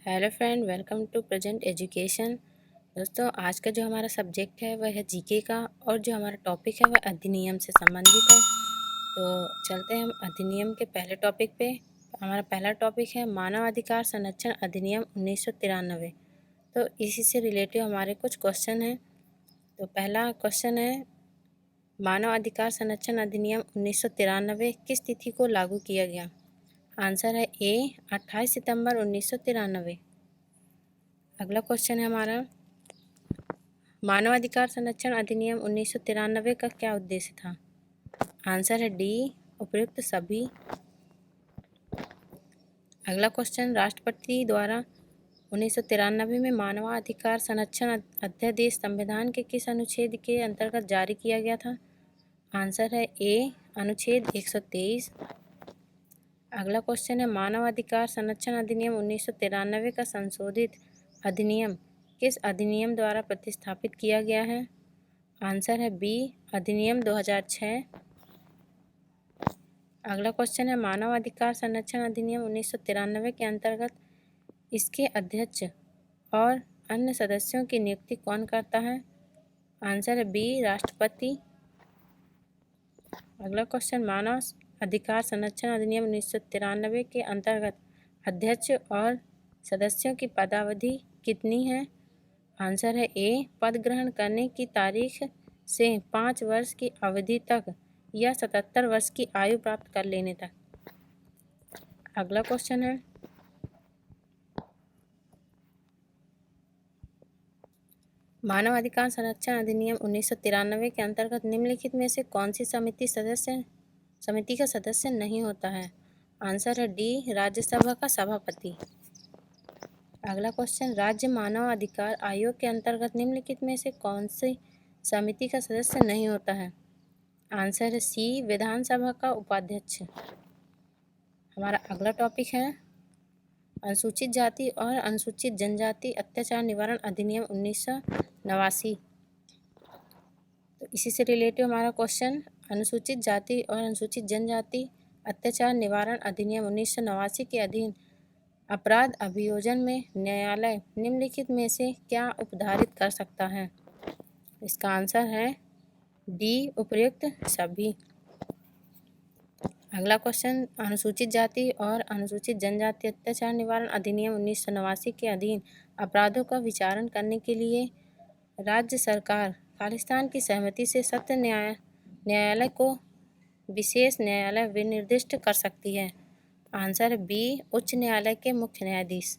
Hello friend, welcome to present education. दोस्तों, आज का जो हमारा सब्जेक्ट है वह है जीके का और जो हमारा टॉपिक है वह अधिनियम से संबंधित है। तो चलते हैं हम अधिनियम के पहले टॉपिक पे। हमारा पहला टॉपिक है मानव अधिकार संरक्षण अधिनियम 1993। तो इसी से रिलेटिव हमारे कुछ क्वेश्चन हैं। तो पहला क्वेश्चन है, मानव अधिकार संरक्षण अधिनियम 1993 किस तिथि को लागू किया गया? आंसर है ए 28 सितंबर 1993। अगला क्वेश्चन है हमारा, मानव अधिकार संरक्षण अधिनियम 1993 का क्या उद्देश्य था? आंसर है डी उपयुक्त सभी। अगला क्वेश्चन, राष्ट्रपति द्वारा 1993 में मानवाधिकार संरक्षण अध्यादेश संविधान के किस अनुच्छेद के अंतर्गत जारी किया गया था? आंसर है ए अनुच्छेद 123। अगला क्वेश्चन है, मानव अधिकार संरक्षण अधिनियम 1993 का संशोधित अधिनियम किस अधिनियम द्वारा प्रतिस्थापित किया गया है? आंसर है बी अधिनियम 2006। अगला क्वेश्चन है, मानव अधिकार संरक्षण अधिनियम 1993 के अंतर्गत इसके अध्यक्ष और अन्य सदस्यों की नियुक्ति कौन करता है? आंसर है बी राष्ट्रपति। अगला क्वेश्चन, मानव अधिकार संरक्षण अधिनियम 1993 के अंतर्गत अध्यक्ष और सदस्यों की पदावधि कितनी है? आंसर है ए पद ग्रहण करने की तारीख से 5 वर्ष की अवधि तक या 77 वर्ष की आयु प्राप्त कर लेने तक। अगला क्वेश्चन है, मानव अधिकार संरक्षण अधिनियम 1993 के अंतर्गत निम्नलिखित में से कौन सी समिति का सदस्य नहीं होता है? आंसर है डी राज्यसभा का सभापति। अगला क्वेश्चन, राज्य मानव अधिकार आयोग के अंतर्गत निम्नलिखित में से कौन सी समिति का सदस्य नहीं होता है? आंसर है सी विधानसभा का उपाध्यक्ष। हमारा अगला टॉपिक है, अनुसूचित जाति और अनुसूचित जनजाति अत्याचार निवारण अधिनियम 1989। तो इसी से रिलेटिव हमारा क्वेश्चन, अनुसूचित जाति और अनुसूचित जनजाति अत्याचार निवारण अधिनियम 1989 के अधीन अपराध अभियोजन में न्यायालय निम्नलिखित में से क्या उपधारित कर सकता है? इसका आंसर है डी उपर्युक्त सभी। अगला क्वेश्चन, अनुसूचित जाति और अनुसूचित जनजाति अत्याचार निवारण अधिनियम 1989 के अधीन अपराधों का विचारण करने के लिए राज्य सरकार खालिस्तान की सहमति से सत्र न्यायालय को विशेष न्यायालय विनिर्दिष्ट कर सकती है? आंसर है बी उच्च न्यायालय के मुख्य न्यायाधीश।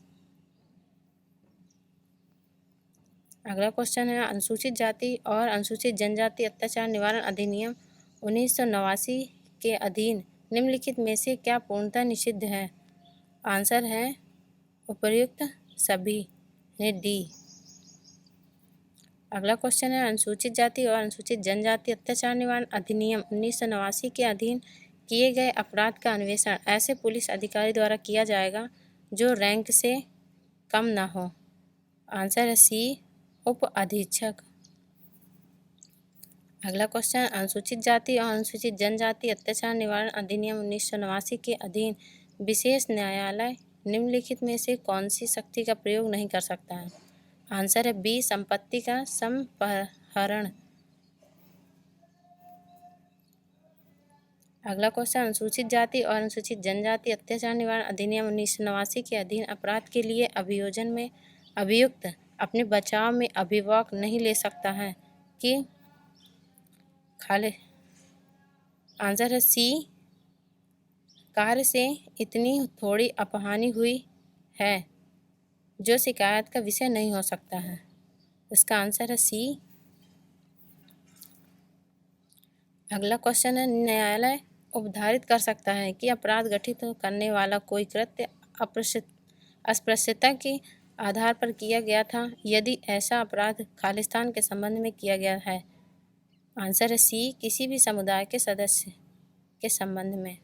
अगला क्वेश्चन है, अनुसूचित जाति और अनुसूचित जनजाति अत्याचार निवारण अधिनियम 1989 के अधीन निम्नलिखित में से क्या पूर्णतः निषिद्ध है? आंसर है उपर्युक्त सभी ने डी। अगला क्वेश्चन है, अनुसूचित जाति और अनुसूचित जनजाति अत्याचार निवारण अधिनियम 1989 के अधीन किए गए अपराध का अन्वेषण ऐसे पुलिस अधिकारी द्वारा किया जाएगा जो रैंक से कम न हो? आंसर है सी उप अधीक्षक। अगला क्वेश्चन, अनुसूचित जाति और अनुसूचित जनजाति अत्याचार निवारण अधिनियम 1989 के अधीन विशेष न्यायालय निम्नलिखित में से कौन सी शक्ति का प्रयोग नहीं कर सकता है? आंसर है बी संपत्ति का संपहरण। अगला क्वेश्चन, अनुसूचित जाति और अनुसूचित जनजाति अत्याचार निवारण अधिनियम 1989 के अधीन अपराध के लिए अभियोजन में अभियुक्त अपने बचाव में अभिभावक नहीं ले सकता है कि खाले? आंसर है सी कार्य से इतनी थोड़ी अपहानि हुई है जो शिकायत का विषय नहीं हो सकता है। इसका आंसर है सी। अगला क्वेश्चन है, न्यायालय उपधारित कर सकता है कि अपराध गठित करने वाला कोई कृत्य अस्पृश्यता के आधार पर किया गया था यदि ऐसा अपराध खालिस्तान के संबंध में किया गया है? आंसर है सी किसी भी समुदाय के सदस्य के संबंध में।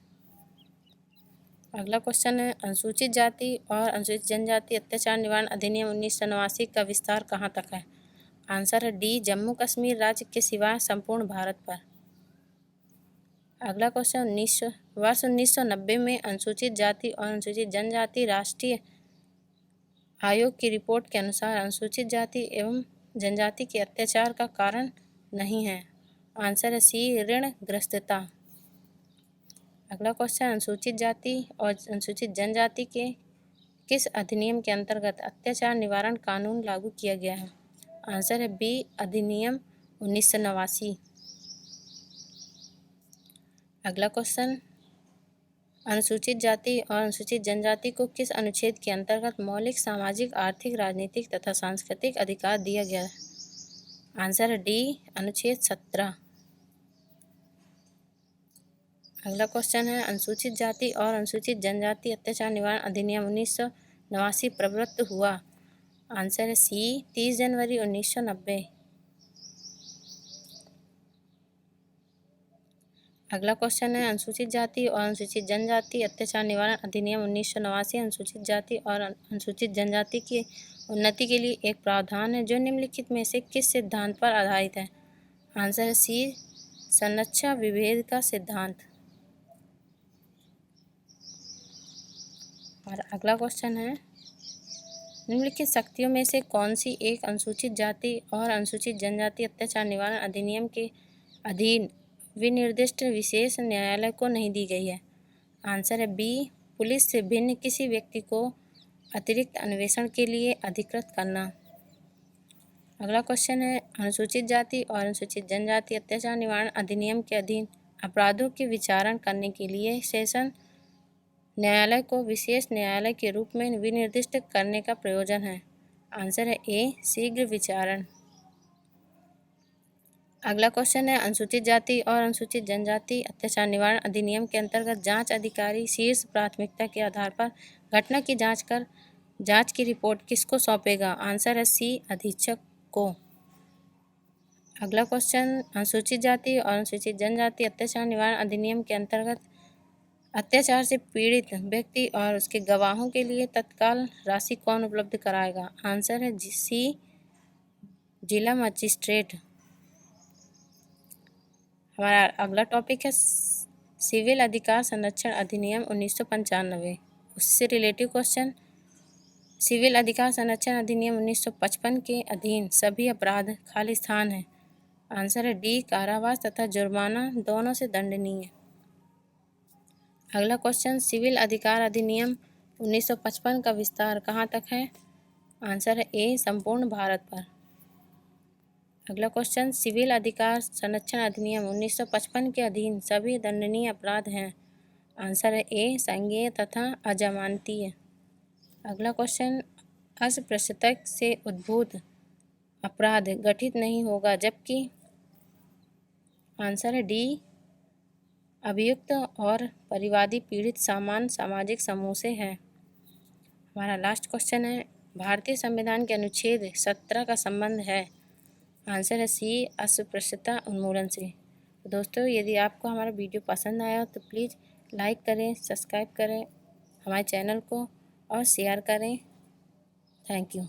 अगला क्वेश्चन है, अनुसूचित जाति और अनुसूचित जनजाति अत्याचार निवारण अधिनियम 1989 का विस्तार कहाँ तक है? आंसर है डी जम्मू कश्मीर राज्य के सिवाय संपूर्ण भारत पर। अगला क्वेश्चन, वर्ष 1990 में अनुसूचित जाति और अनुसूचित जनजाति राष्ट्रीय आयोग की रिपोर्ट के अनुसार अनुसूचित जाति एवं जनजाति के अत्याचार का कारण नहीं है। आंसर है सी, ऋणग्रस्तता। अगला क्वेश्चन, अनुसूचित जाति और अनुसूचित जनजाति के किस अधिनियम के अंतर्गत अत्याचार निवारण कानून लागू किया गया है? आंसर है बी, अधिनियम 1989। अगला क्वेश्चन, अनुसूचित जाति और अनुसूचित जनजाति को किस अनुच्छेद के अंतर्गत मौलिक सामाजिक, आर्थिक, राजनीतिक तथा सांस्कृतिक अधिकार दिया गया है? आंसर है डी, अनुच्छेद 17। अगला क्वेश्चन है, अनुसूचित जाति और अनुसूचित जनजाति अत्याचार निवारण अधिनियम 1989 प्रवृत्त हुआ? आंसर है सी, 30 जनवरी 1990। अगला क्वेश्चन है, अनुसूचित जाति और अनुसूचित जनजाति अत्याचार निवारण अधिनियम 1989 अनुसूचित जाति और अनुसूचित जनजाति की उन्नति के लिए एक प्रावधान है जो निम्नलिखित में से किस सिद्धांत पर आधारित है? आंसर है सी, संरक्षण विभेद का सिद्धांत। और अगला क्वेश्चन है, निम्नलिखित शक्तियों में से कौन सी एक अनुसूचित जाति और अनुसूचित जनजाति अत्याचार निवारण अधिनियम के अधीन विनिर्दिष्ट विशेष न्यायालय को नहीं दी गई है? आंसर है बी, पुलिस से भिन्न किसी व्यक्ति को अतिरिक्त अन्वेषण के लिए अधिकृत करना। अगला क्वेश्चन है, अनुसूचित जाति और अनुसूचित जनजाति अत्याचार निवारण अधिनियम के अधीन अपराधों के विचारण करने के लिए सेशन न्यायालय को विशेष न्यायालय के रूप में विनिर्दिष्ट करने का प्रयोजन है? आंसर है ए, शीघ्र विचारण। अगला क्वेश्चन है, अनुसूचित जाति और अनुसूचित जनजाति अत्याचार निवारण अधिनियम के अंतर्गत जांच अधिकारी शीर्ष प्राथमिकता के आधार पर घटना की जांच कर जांच की रिपोर्ट किसको सौंपेगा? आंसर है सी, अधीक्षक को। अगला क्वेश्चन, अनुसूचित जाति और अनुसूचित जनजाति अत्याचार निवारण अधिनियम के अंतर्गत अत्याचार से पीड़ित व्यक्ति और उसके गवाहों के लिए तत्काल राशि कौन उपलब्ध कराएगा? आंसर है सी, जिला मजिस्ट्रेट। हमारा अगला टॉपिक है सिविल अधिकार संरक्षण अधिनियम 1995। उससे रिलेटिव क्वेश्चन, सिविल अधिकार संरक्षण अधिनियम 1955 के अधीन सभी अपराध खाली स्थान है? आंसर है डी, कारावास तथा जुर्माना दोनों से दंडनीय। अगला क्वेश्चन, सिविल अधिकार अधिनियम 1955 का विस्तार कहाँ तक है? आंसर है ए, संपूर्ण भारत पर। अगला क्वेश्चन, सिविल अधिकार संरक्षण अधिनियम 1955 के अधीन सभी दंडनीय अपराध हैं? आंसर है ए, संज्ञेय तथा अजमानतीय। अगला क्वेश्चन, अस्पृश्यता से उद्भूत अपराध गठित नहीं होगा जबकि? आंसर है डी, अभियुक्त और परिवादी पीड़ित समान सामाजिक समूह से है। हमारा लास्ट क्वेश्चन है, भारतीय संविधान के अनुच्छेद 17 का संबंध है? आंसर है सी, अस्पृश्यता उन्मूलन से। तो दोस्तों, यदि आपको हमारा वीडियो पसंद आया तो प्लीज़ लाइक करें, सब्सक्राइब करें हमारे चैनल को और शेयर करें। Thank you.